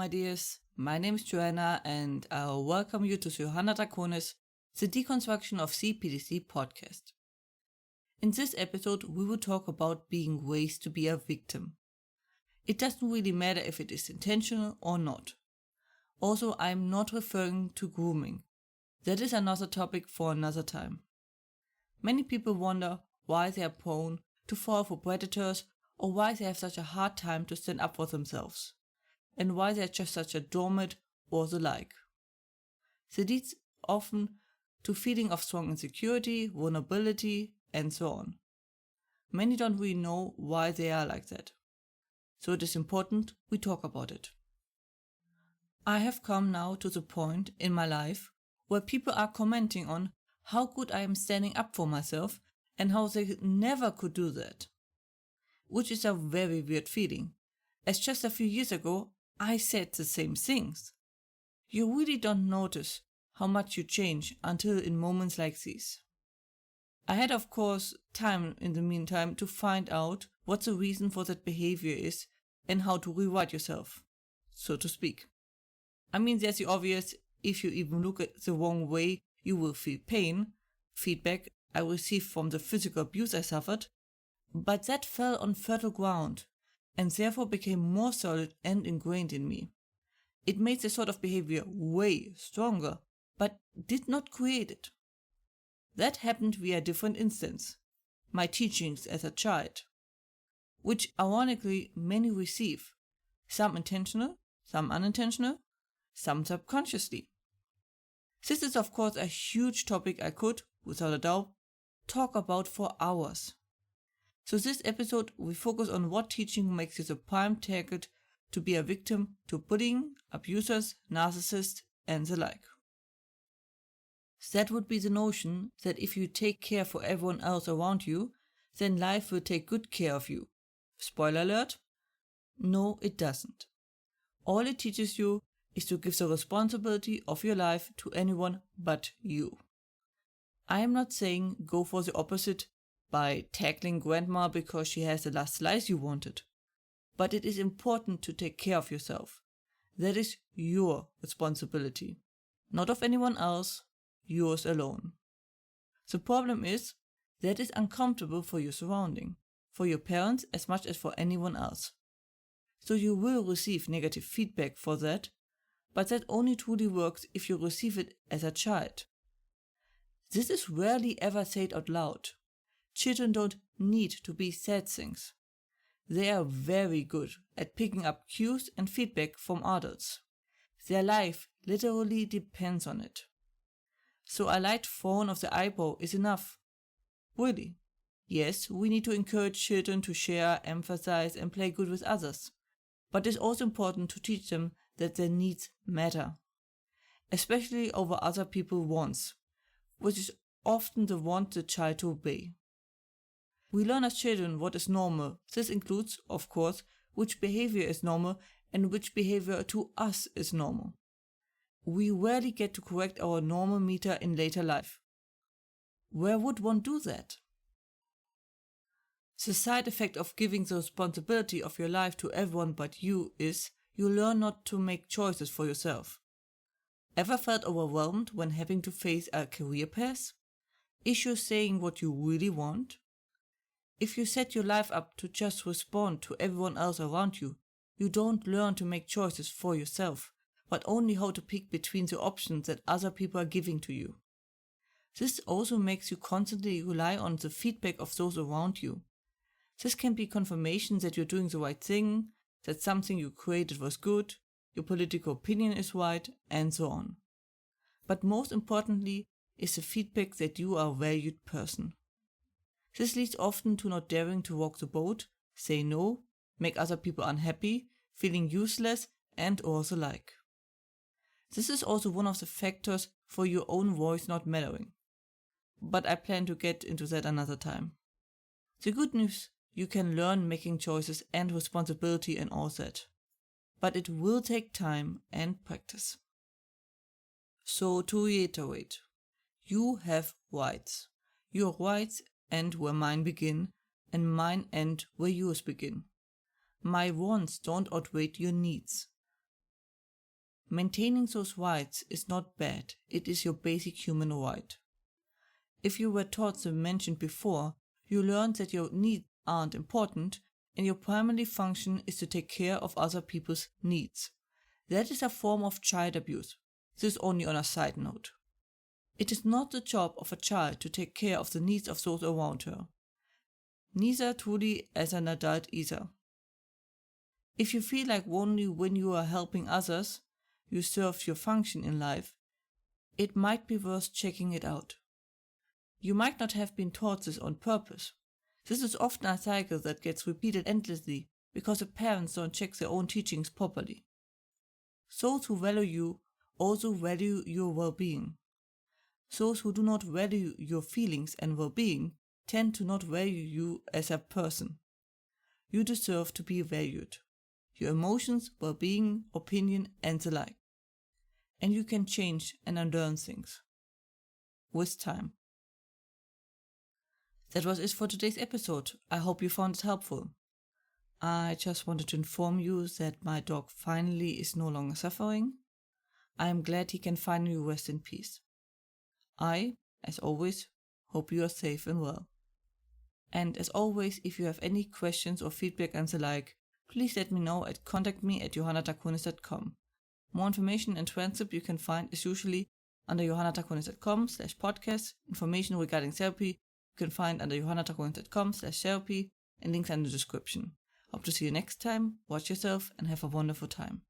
my dears. My name is Joanna, and I'll welcome you to Johanna Draconis, the Deconstruction of C-PTSD podcast. In this episode, we will talk about being ways to be a victim. It doesn't really matter if it is intentional or not. Also, I'm not referring to grooming. That is another topic for another time. Many people wonder why they are prone to fall for predators or why they have such a hard time to stand up for themselves, and why they are just such a doormat or the like. This leads often to feeling of strong insecurity, vulnerability, and so on. Many don't really know why they are like that. So it is important we talk about it. I have come now to the point in my life where people are commenting on how good I am standing up for myself and how they never could do that. Which is a very weird feeling, as just a few years ago I said the same things. You really don't notice how much you change until in moments like these. I had of course time in the meantime to find out what the reason for that behavior is and how to rewrite yourself, so to speak. I mean, there's the obvious, if you even look at the wrong way, you will feel pain, feedback I received from the physical abuse I suffered, but that fell on fertile ground and therefore became more solid and ingrained in me. It made the sort of behavior way stronger, but did not create it. That happened via a different instance, my teachings as a child, which ironically many receive, some intentional, some unintentional, some subconsciously. This is of course a huge topic I could, without a doubt, talk about for hours. So this episode we focus on what teaching makes you the prime target to be a victim to bullying, abusers, narcissists, and the like. That would be the notion that if you take care for everyone else around you, then life will take good care of you. Spoiler alert? No, it doesn't. All it teaches you is to give the responsibility of your life to anyone but you. I am not saying go for the opposite by tackling grandma because she has the last slice you wanted, but it is important to take care of yourself. That is your responsibility, not of anyone else, yours alone. The problem is that is uncomfortable for your surrounding, for your parents as much as for anyone else. So you will receive negative feedback for that, but that only truly works if you receive it as a child. This is rarely ever said out loud. Children don't need to be said things. They are very good at picking up cues and feedback from adults. Their life literally depends on it. So a light frown of the eyebrow is enough. Really. Yes, we need to encourage children to share, emphasize, and play good with others. But it's also important to teach them that their needs matter, especially over other people's wants, which is often the want the child to obey. We learn as children what is normal. This includes, of course, which behavior is normal and which behavior to us is normal. We rarely get to correct our normal meter in later life. Where would one do that? The side effect of giving the responsibility of your life to everyone but you is you learn not to make choices for yourself. Ever felt overwhelmed when having to face a career path? Issues saying what you really want? If you set your life up to just respond to everyone else around you, you don't learn to make choices for yourself, but only how to pick between the options that other people are giving to you. This also makes you constantly rely on the feedback of those around you. This can be confirmation that you're doing the right thing, that something you created was good, your political opinion is right, and so on. But most importantly is the feedback that you are a valued person. This leads often to not daring to rock the boat, say no, make other people unhappy, feeling useless, and or the like. This is also one of the factors for your own voice not mattering. But I plan to get into that another time. The good news, you can learn making choices and responsibility and all that. But it will take time and practice. So to reiterate, you have rights. Your rights end where mine begin, and mine end where yours begin. My wants don't outweigh your needs. Maintaining those rights is not bad, it is your basic human right. If you were taught the mentioned before, you learned that your needs aren't important and your primary function is to take care of other people's needs. That is a form of child abuse. This is only on a side note. It is not the job of a child to take care of the needs of those around her. Neither truly as an adult either. If you feel like only when you are helping others, you serve your function in life, it might be worth checking it out. You might not have been taught this on purpose. This is often a cycle that gets repeated endlessly because the parents don't check their own teachings properly. Those who value you also value your well-being. Those who do not value your feelings and well-being tend to not value you as a person. You deserve to be valued. Your emotions, well-being, opinion, and the like. And you can change and unlearn things. With time. That was it for today's episode. I hope you found it helpful. I just wanted to inform you that my dog finally is no longer suffering. I am glad he can finally rest in peace. I, as always, hope you are safe and well. And as always, if you have any questions or feedback and the like, please let me know at contactme@johannatakonis.com. More information and transcript you can find is usually under johannatakonis.com/podcast. Information regarding therapy you can find under johannatakonis.com/therapy and links in the description. Hope to see you next time, watch yourself, and have a wonderful time.